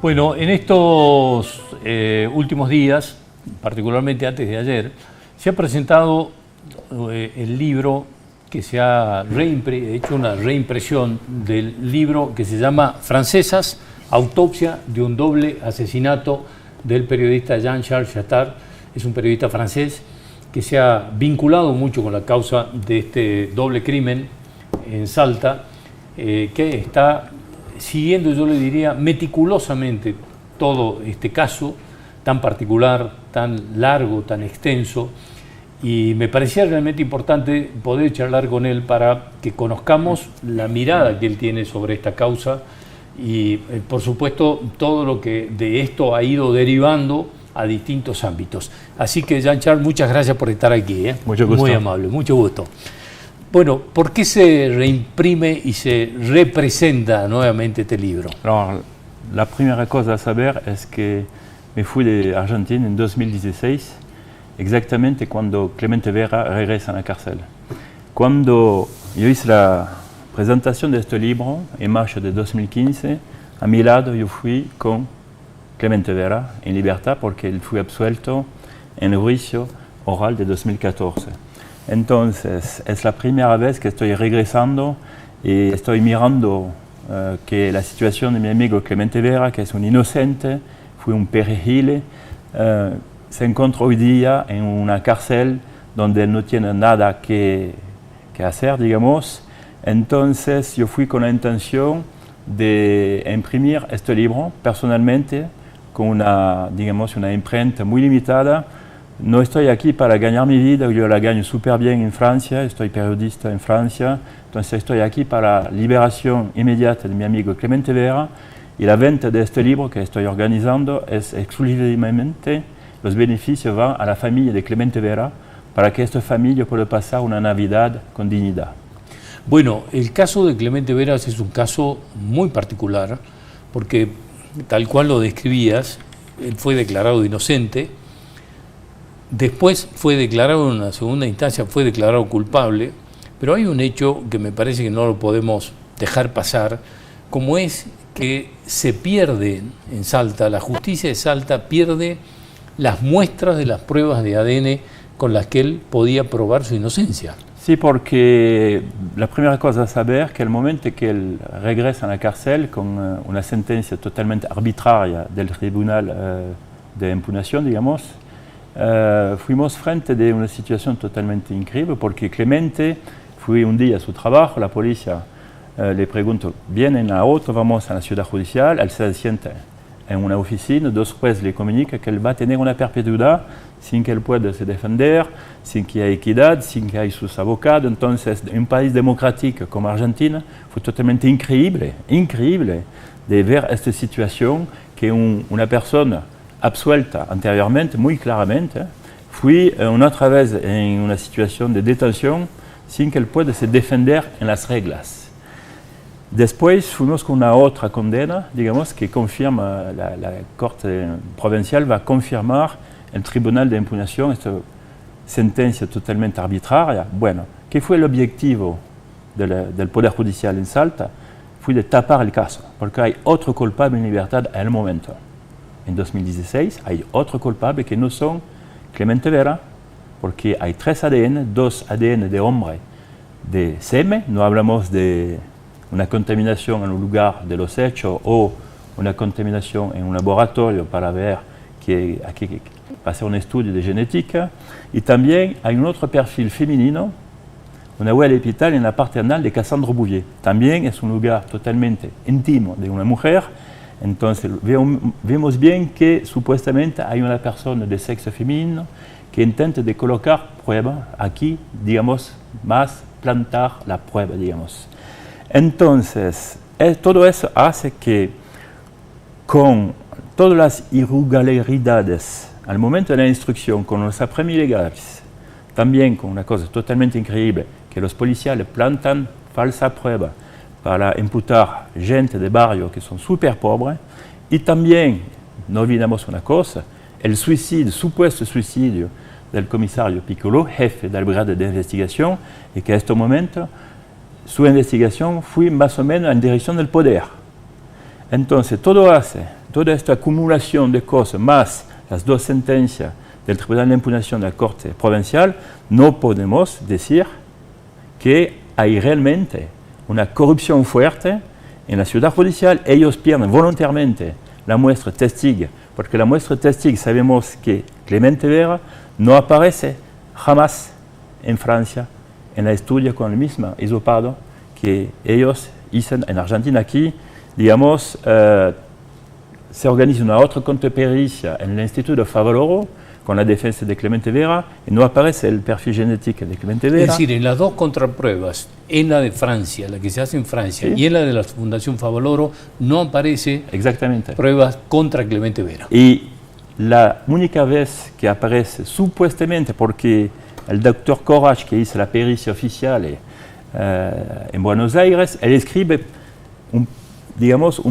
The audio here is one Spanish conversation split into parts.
Bueno, en estos últimos días, particularmente antes de ayer, se ha presentado el libro que se ha hecho una reimpresión del libro que se llama Francesas, autopsia de un doble asesinato del periodista Jean-Charles Chattard. Es un periodista francés que se ha vinculado mucho con la causa de este doble crimen en Salta, que está siguiendo, yo le diría, meticulosamente todo este caso tan particular, tan largo, tan extenso, y me parecía realmente importante poder charlar con él para que conozcamos la mirada que él tiene sobre esta causa y, por supuesto, todo lo que de esto ha ido derivando a distintos ámbitos. Así que, Jean-Charles, muchas gracias por estar aquí. Mucho gusto. Muy amable, mucho gusto. Bueno, ¿por qué se reimprime y se representa nuevamente este libro? Alors, la primera cosa a saber es que me fui de Argentina en 2016, exactamente cuando Clemente Vera regresa a la cárcel. Cuando yo hice la presentación de este libro en marzo de 2015, a mi lado yo fui con Clemente Vera en libertad porque él fue absuelto en el juicio oral de 2014. Entonces, es la primera vez que estoy regresando y estoy mirando que la situación de mi amigo Clemente Vera, que es un inocente, fue un perejil, se encuentra hoy día en una cárcel donde él no tiene nada que hacer, digamos. Entonces, yo fui con la intención de imprimir este libro personalmente, con una, digamos, una imprenta muy limitada. No estoy aquí para ganar mi vida, yo la gano súper bien en Francia, estoy periodista en Francia, entonces estoy aquí para la liberación inmediata de mi amigo Clemente Vera, y la venta de este libro que estoy organizando es exclusivamente, los beneficios van a la familia de Clemente Vera, para que esta familia pueda pasar una Navidad con dignidad. Bueno, el caso de Clemente Vera es un caso muy particular, porque tal cual lo describías, él fue declarado inocente. Después fue declarado en una segunda instancia, fue declarado culpable, pero hay un hecho que me parece que no lo podemos dejar pasar, como es que se pierde en Salta, la justicia de Salta pierde las muestras de las pruebas de ADN con las que él podía probar su inocencia. Sí, porque la primera cosa a saber es que el momento que él regresa a la cárcel con una sentencia totalmente arbitraria del tribunal de impugnación, digamos, fuimos frente de una situación totalmente increíble porque Clemente fue un día a su trabajo, la policía le preguntó, vienen a otro, vamos a la ciudad judicial, él se sienta en una oficina, dos jueces le comunican que él va a tener una perpetuidad sin que él pueda se defender, sin que haya equidad, sin que haya sus abogados. Entonces, en un país democrático como Argentina, fue totalmente increíble de ver esta situación que una persona absuelta anteriormente, muy claramente, fue otra vez en una situación de detención sin que él pueda se defender en las reglas. Después fuimos con una otra condena, digamos, que confirma, la Corte Provincial va a confirmar el Tribunal de Impugnación, esta sentencia totalmente arbitraria. Bueno, ¿qué fue el objetivo del Poder Judicial en Salta? Fue de tapar el caso, porque hay otro culpable en libertad al momento. En 2016 hay otro culpable que no son Clemente Vera, porque hay 3 ADN, 2 ADN de hombre de semen, no hablamos de una contaminación en un lugar de los hechos o una contaminación en un laboratorio para ver que aquí va a hacer un estudio de genética. Y también hay un otro perfil femenino, una huella epital en la parte anal de Cassandre Bouvier. También es un lugar totalmente íntimo de una mujer. Entonces vemos bien que supuestamente hay una persona de sexo femenino que intenta de colocar prueba aquí, digamos, más plantar la prueba, digamos. Entonces, todo eso hace que con todas las irregularidades al momento de la instrucción, con los apremios legales, también con una cosa totalmente increíble, que los policías plantan falsa prueba para imputar gente de barrio que son súper pobres, y también, no olvidemos una cosa, el suicidio, supuesto suicidio del comisario Piccolo, jefe de la brigada de investigación, y que a este momento su investigación fue más o menos en dirección del poder. Entonces, todo hace toda esta acumulación de cosas, más las dos sentencias del Tribunal de Impugnación de la Corte Provincial, no podemos decir que hay realmente una corrupción fuerte en la ciudad judicial. Ellos pierden voluntariamente la muestra testigo, porque la muestra testigo sabemos que Clemente Vera no aparece jamás en Francia en la estudia con el mismo hisopado que ellos hicieron en Argentina. Aquí, digamos, se organiza una otra contrapericia en el Instituto de Favaloro con la defensa de Clemente Vera y no aparece el perfil genético de Clemente Vera. Es decir, en las dos contrapruebas, en la de Francia, la que se hace en Francia, ¿sí?, y en la de la Fundación Favaloro, no aparece exactamente pruebas contra Clemente Vera. Y la única vez que aparece, supuestamente, porque el doctor Corach, que hizo la pericia oficial en Buenos Aires, él escribe un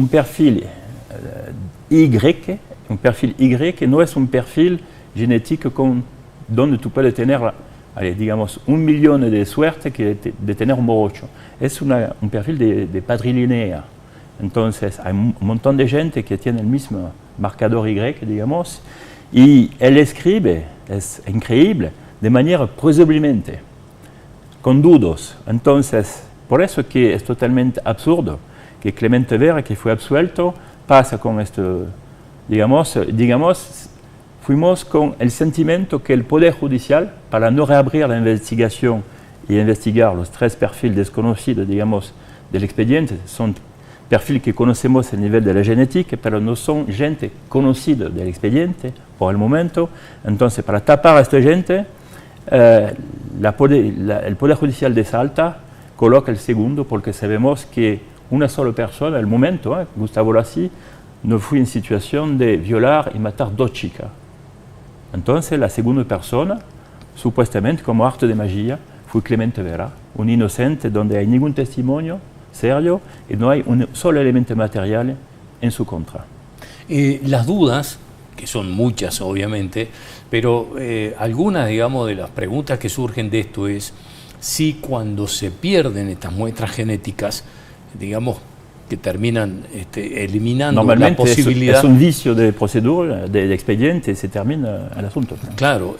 perfil Y que no es un perfil genético donde tú puedes tener, digamos, 1 millón de suerte que de tener un morocho. Es un perfil de patrilineal. Entonces hay un montón de gente que tiene el mismo marcador Y, digamos, y él escribe, es increíble, de manera presumiblemente, con dudas. Entonces, por eso que es totalmente absurdo que Clemente Vera, que fue absuelto, pasa con esto, digamos, fuimos con el sentimiento que el Poder Judicial, para no reabrir la investigación y investigar los 3 perfiles desconocidos, digamos, del expediente, son perfiles que conocemos a nivel de la genética, pero no son gente conocida del expediente por el momento. Entonces, para tapar a esta gente, el Poder Judicial de Salta coloca el segundo, porque sabemos que una sola persona, al momento, Gustavo Lassi, no fue en situación de violar y matar 2 chicas. Entonces, la segunda persona, supuestamente como arte de magia, fue Clemente Vera, un inocente donde hay ningún testimonio serio y no hay un solo elemento material en su contra. Las dudas, que son muchas obviamente, pero algunas, digamos, de las preguntas que surgen de esto es si cuando se pierden estas muestras genéticas, digamos, que terminan eliminando la posibilidad... Es un vicio de procedura, de expediente, y se termina el asunto. Claro,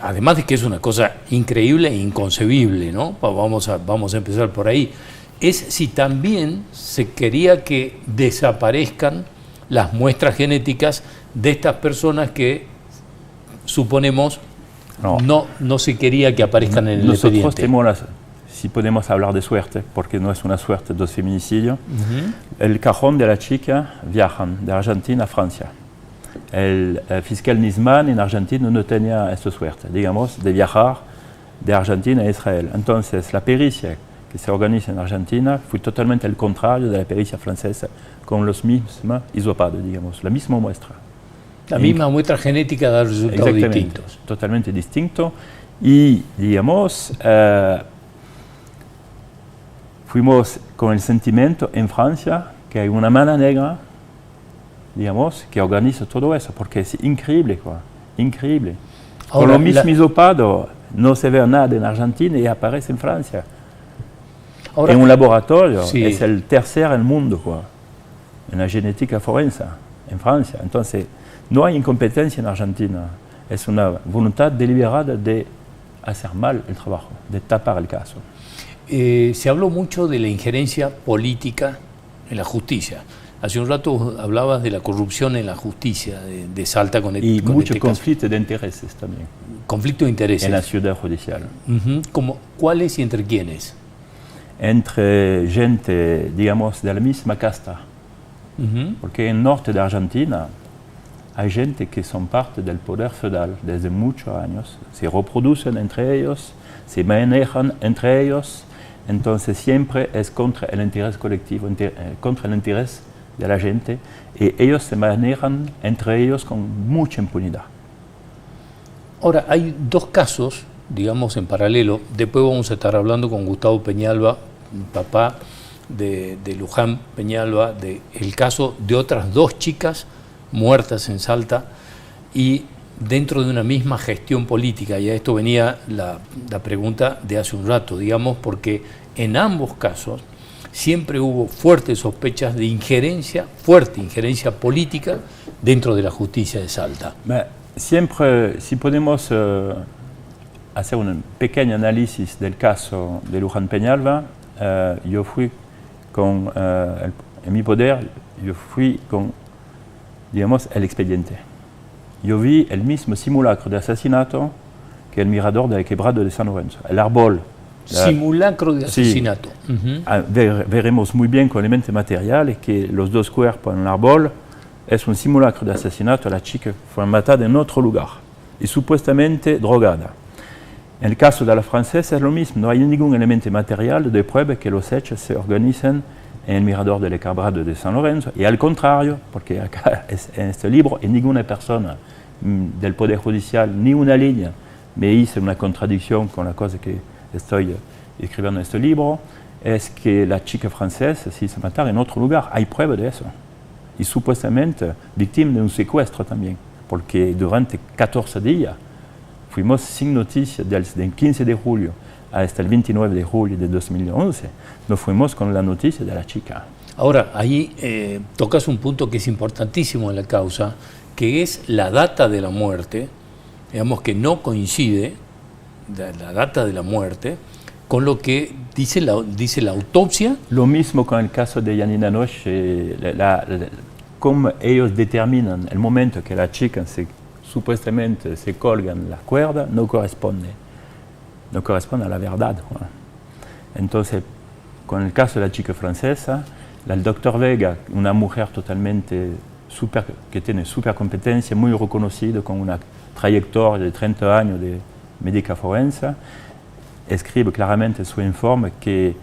además de que es una cosa increíble e inconcebible, ¿no? Vamos a empezar por ahí. Es si también se quería que desaparezcan las muestras genéticas de estas personas que suponemos no se quería que aparezcan en el expediente. Nosotros tenemos, si podemos hablar de suerte, porque no es una suerte, 2 feminicidios, el cajón de la chica viajan de Argentina a Francia. El fiscal Nisman en Argentina no tenía esta suerte, digamos, de viajar de Argentina a Israel. Entonces, la pericia que se organiza en Argentina fue totalmente el contrario de la pericia francesa, con los mismos hisopados, digamos, la misma muestra. La misma muestra genética da resultados distintos. Totalmente distinto. Y, digamos, fuimos con el sentimiento en Francia que hay una mano negra, digamos, que organiza todo eso, porque es increíble, increíble. Ahora, con lo mismo hisopado no se ve nada en Argentina y aparece en Francia. Ahora, en un laboratorio, sí, es el tercero en el mundo, en la genética forense, en Francia. Entonces, no hay incompetencia en Argentina, es una voluntad deliberada de hacer mal el trabajo, de tapar el caso. Se habló mucho de la injerencia política en la justicia. Hace un rato hablabas de la corrupción en la justicia de Salta con y mucho conflicto de intereses también. Conflicto de intereses. En la ciudad judicial. ¿Cuáles y entre quiénes? Entre gente, digamos, de la misma casta. Porque en el norte de Argentina hay gente que son parte del poder feudal desde muchos años, se reproducen entre ellos, se manejan entre ellos, entonces siempre es contra el interés colectivo, contra el interés de la gente, y ellos se manejan entre ellos con mucha impunidad. Ahora, hay 2 casos, digamos, en paralelo. Después vamos a estar hablando con Gustavo Peñalba, papá de Luján Peñalba, del caso de otras 2 chicas muertas en Salta y dentro de una misma gestión política. Y a esto venía la pregunta de hace un rato, digamos, porque en ambos casos siempre hubo fuertes sospechas de fuerte injerencia política dentro de la justicia de Salta. Siempre, si podemos hacer un pequeño análisis del caso de Luján Peñalba, yo fui en mi poder, yo fui con, digamos, el expediente. Yo vi el mismo simulacro de asesinato que el mirador del quebrado de San Lorenzo. El árbol. Simulacro de asesinato. Sí. Veremos muy bien con elementos materiales que los dos cuerpos en el árbol es un simulacro de asesinato. La chica fue matada en otro lugar y supuestamente drogada. En el caso de la francesa es lo mismo, no hay ningún elemento material de prueba que los hechos se organicen en el mirador del quebrado de San Lorenzo, y al contrario, porque acá en este libro en ninguna persona del Poder Judicial, ni una línea, me hizo una contradicción con la cosa que estoy escribiendo en este libro, es que la chica francesa se hizo matar en otro lugar, hay prueba de eso, y supuestamente víctima de un secuestro también, porque durante 14 días fuimos sin noticias del 15 de julio hasta el 29 de julio de 2011, no fuimos con la noticia de la chica. Ahora, ahí tocas un punto que es importantísimo en la causa, que es la data de la muerte, digamos que no coincide la data de la muerte con lo que dice la autopsia. Lo mismo con el caso de Janina Noche, cómo ellos determinan el momento que la chica supuestamente se colga en la cuerda, no corresponde a la verdad. Entonces, con el caso de la chica francesa, el doctor Vega, una mujer totalmente que tiene super competencia, muy reconocida, con una trayectoria de 30 años de médica forense, escribe claramente en su informe que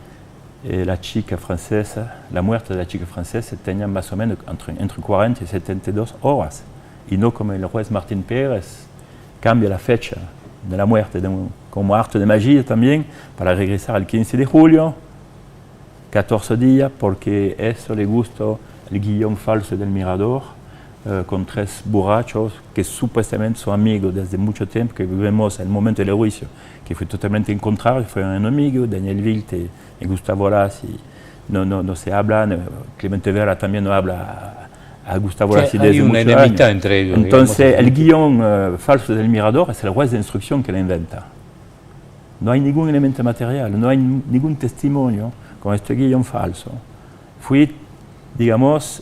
la muerte de la chica francesa tenía más o menos entre 40 y 72 horas, y no como el juez Martín Pérez cambia la fecha de la muerte como arte de magia también, para regresar al 15 de julio, 14 días, porque eso le gustó el guión falso del mirador, con 3 borrachos que supuestamente son amigos desde mucho tiempo, que vemos el momento del juicio, que fue totalmente en contrario, fueron enemigos, Daniel Vilte y Gustavo Lassi no se hablan, Clemente Vera también no habla a Gustavo Lassi desde muchos años. Hay una enemistad entre ellos. Entonces, el guión falso del mirador es el juez de instrucción que lo inventa. No hay ningún elemento material, no hay ningún testimonio con este guión falso. Fui, digamos,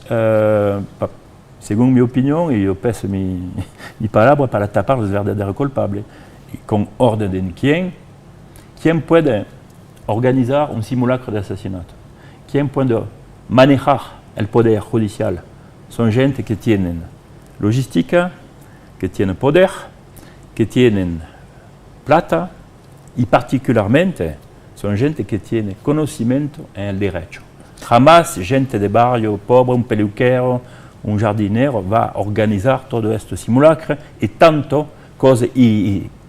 según mi opinión, y yo peso mi palabra para tapar los verdaderos culpables, con orden de quién puede organizar un simulacro de asesinato, quién puede manejar el poder judicial. Son gente que tienen logística, que tienen poder, que tienen plata, y particularmente son gente que tiene conocimiento en el derecho. Jamás gente de barrio pobre, un peluquero, un jardinero va a organizar todo esto simulacro y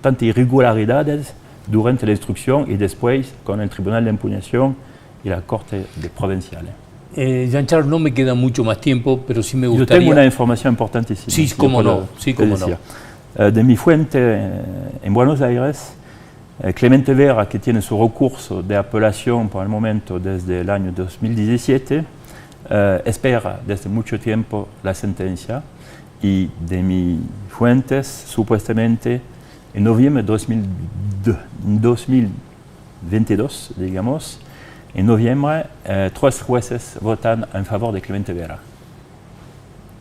tantas irregularidades durante la instrucción y después con el Tribunal de Impugnación y la Corte Provincial. Jean-Charles, no me queda mucho más tiempo, pero sí me gustaría... Yo tengo una información importantísima. Sí, cómo no. De mi fuente en Buenos Aires, Clemente Vera, que tiene su recurso de apelación por el momento desde el año 2017, espera desde mucho tiempo la sentencia, y de mis fuentes, supuestamente, en noviembre de 2022, digamos, en noviembre, 3 jueces votan en favor de Clemente Vera.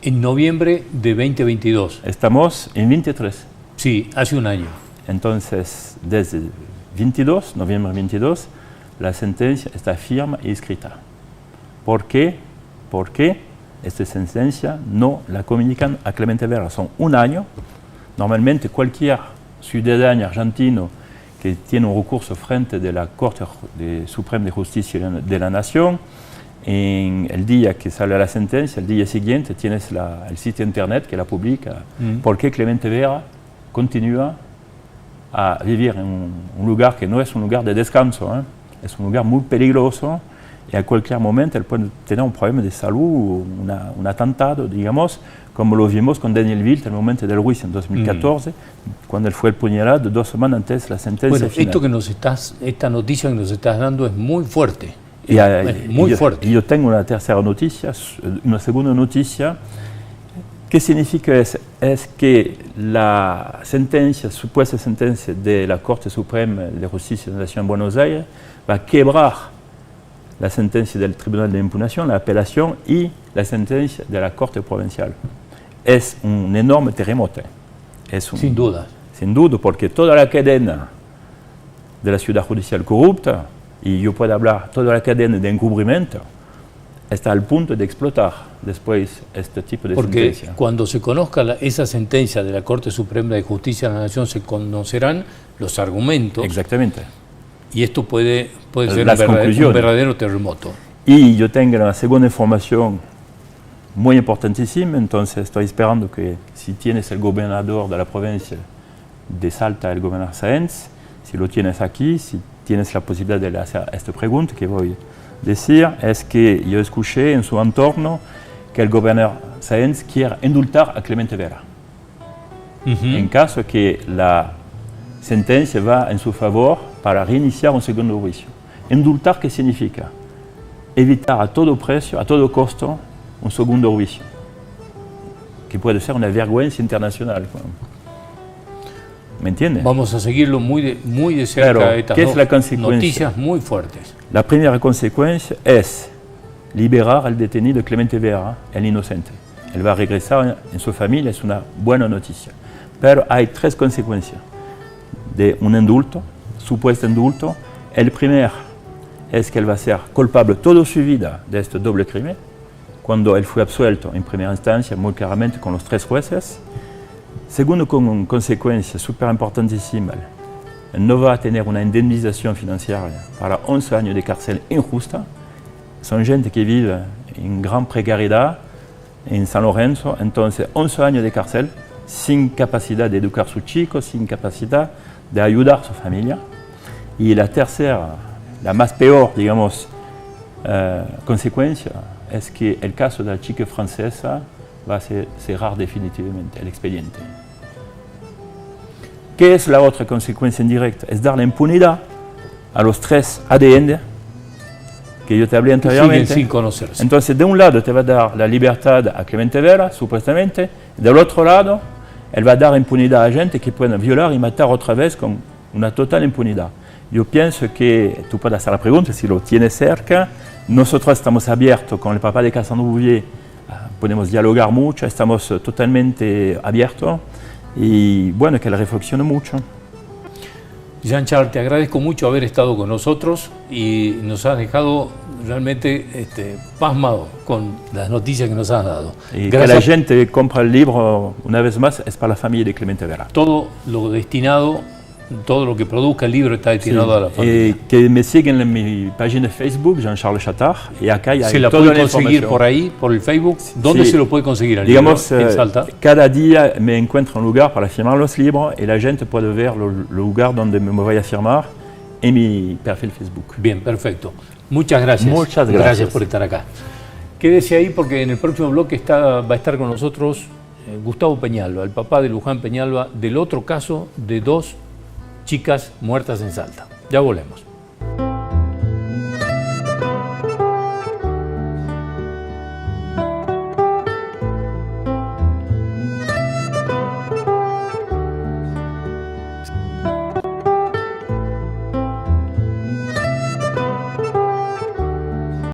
En noviembre de 2022. Estamos en 23. Sí, hace un año. Entonces, desde noviembre 22, la sentencia está firme y escrita. ¿Por qué? Porque esta sentencia no la comunican a Clemente Vera. Son un año. Normalmente cualquier ciudadano argentino que tiene un recurso frente de la Corte Suprema de Justicia de la Nación, en el día que sale la sentencia, el día siguiente tienes el sitio internet que la publica. ¿Por qué Clemente Vera continúa a vivir en un lugar que no es un lugar de descanso? Es un lugar muy peligroso, y a cualquier momento él puede tener un problema de salud, un atentado, digamos, como lo vimos con Daniel Vilte en el momento del juicio en 2014, cuando él fue apuñalado 2 semanas antes de la sentencia final. Esta noticia que nos estás dando es muy fuerte. Muy fuerte. Y yo tengo una tercera noticia, una segunda noticia. ¿Qué significa? Es que la sentencia, supuesta sentencia de la Corte Suprema de Justicia de la Nación de Buenos Aires va a quebrar la sentencia del Tribunal de Impugnación, la apelación y la sentencia de la Corte Provincial. Es un enorme terremoto. Sin duda. Sin duda, porque toda la cadena de la ciudad judicial corrupta, y yo puedo hablar toda la cadena de encubrimiento, está al punto de explotar después este tipo de Porque sentencia. cuando se conozca esa sentencia de la Corte Suprema de Justicia de la Nación, se conocerán los argumentos. Exactamente. Y esto puede ser Las un verdadero terremoto. Y yo tengo una segunda información muy importantísima, entonces estoy esperando que si tienes el gobernador de la provincia de Salta, el gobernador Sáenz, si lo tienes aquí, si tienes la posibilidad de hacer esta pregunta que voy a decir, es que yo escuché en su entorno que el gobernador Sáenz quiere indultar a Clemente Vera. En caso que la sentencia va en su favor para reiniciar un segundo juicio. Indultar, ¿qué significa? Evitar a todo precio, a todo costo, un segundo juicio, que puede ser una vergüenza internacional. ¿Me entiendes? Vamos a seguirlo muy de cerca. Pero, estas ¿qué es la consecuencia? Noticias muy fuertes. La primera consecuencia es liberar al detenido Clemente Vera, el inocente. Él va a regresar en su familia, es una buena noticia. Pero hay tres consecuencias de un indulto, supuesto indulto. El primero es que él va a ser culpable toda su vida de este doble crimen, cuando él fue absuelto en primera instancia, muy claramente con los 3 jueces. Segundo consecuencia súper importantísima, él no va a tener una indemnización financiera para 11 años de cárcel injusta. Son gente que vive en gran precariedad en San Lorenzo, entonces 11 años de cárcel sin capacidad de educar a sus chicos, sin capacidad de ayudar a su familia. Y la tercera, la más peor, digamos, consecuencia, es que el caso de la chica francesa va a cerrar definitivamente el expediente. ¿Qué es la otra consecuencia indirecta? Es dar la impunidad a los 3 ADN que yo te hablé anteriormente. Siguen sin conocerse. Entonces, de un lado te va a dar la libertad a Clemente Vera, supuestamente, y del otro lado, él va a dar impunidad a gente que puede violar y matar otra vez con una total impunidad. Yo pienso que tú puedes hacer la pregunta si lo tienes cerca. Nosotros estamos abiertos con el papá de Cassandre Bouvier, podemos dialogar mucho, estamos totalmente abiertos y bueno, que él reflexione mucho. Jean-Charles, te agradezco mucho haber estado con nosotros y nos has dejado realmente pasmado con las noticias que nos has dado. Y gracias. Que la gente compra el libro, una vez más, es para la familia de Clemente Vera. Todo lo destinado, todo lo que produzca el libro está destinado a la familia. Y que me siguen en mi página de Facebook, Jean-Charles Chattard, y acá hay ¿Se la toda puede la conseguir por ahí, por el Facebook? ¿Dónde se lo puede conseguir el Digamos, libro? ¿En Salta? Cada día me encuentro un lugar para firmar los libros y la gente puede ver el lugar donde me voy a firmar en mi perfil Facebook. Bien, perfecto. Muchas gracias. Muchas gracias. Gracias por estar acá. Quédese ahí porque en el próximo bloque va a estar con nosotros Gustavo Peñalba, el papá de Luján Peñalba, del otro caso de 2 chicas muertas en Salta. Ya volvemos.